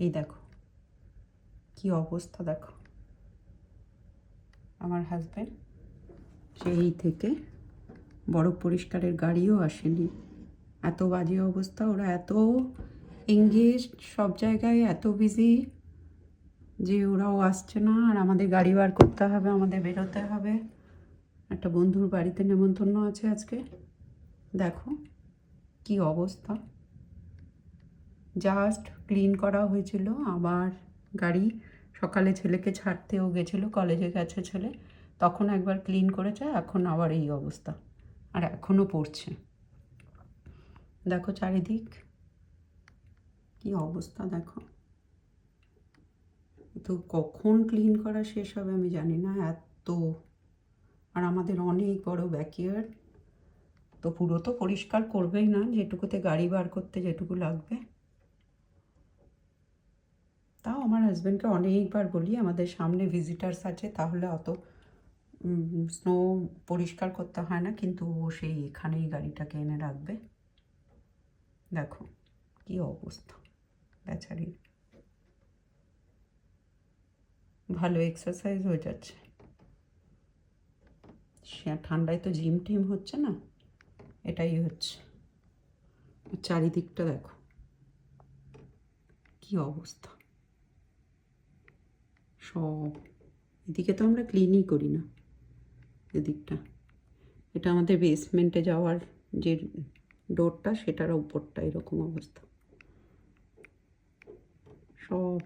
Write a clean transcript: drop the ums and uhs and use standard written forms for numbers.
এই দেখো কি অবস্থা, দেখো আমার হাজব্যান্ড সেই থেকে বরফ পরিষ্কারের গাড়িও আসেনি, এত বাজে অবস্থা। ওরা এত এঙ্গেজ সব জায়গায়, এত বিজি যে ওরাও আসছে না। আর আমাদের গাড়ি বার করতে হবে, আমাদের বেরোতে হবে। একটা বন্ধুর বাড়িতে নেমন্তন্ন আছে আজকে। দেখো কি অবস্থা, জাস্ট ক্লিন করা হয়েছিল। আবার গাড়ি সকালে ছেলেকে ছাড়তেও গেছিলো, কলেজে গেছে ছেলে, তখন একবার ক্লিন করেছে, এখন আবার এই অবস্থা। আর এখনও পড়ছে। দেখো চারিদিক কি অবস্থা, দেখো। তো কখন ক্লিন করা শেষ হবে আমি জানি না, এত। আর আমাদের অনেক বড় ব্যাকইয়ার্ড, তো পুরো তো পরিষ্কার করবেই না, যেটুকুতে গাড়ি বার করতে যেটুকু লাগবে। তাও আমার হাজব্যান্ডকে অনেকবার বলি আমাদের সামনে ভিজিটার্স আছে, তাহলে অত স্নো পরিষ্কার করতে হয় না, কিন্তু ও সেই এখানেই গাড়িটাকে এনে রাখবে। দেখো কি অবস্থা বেচারির। ভালো এক্সারসাইজ হয়ে যাচ্ছে, সে ঠান্ডায় তো জিম টিম হচ্ছে না, এটাই হচ্ছে। চারিদিকটা দেখো কি অবস্থা সব। এদিকে তো আমরা ক্লিনই করি না, এদিকটা। এটা আমাদের বেসমেন্টে যাওয়ার যে ডোরটা, সেটার উপরটা এরকম অবস্থা সব।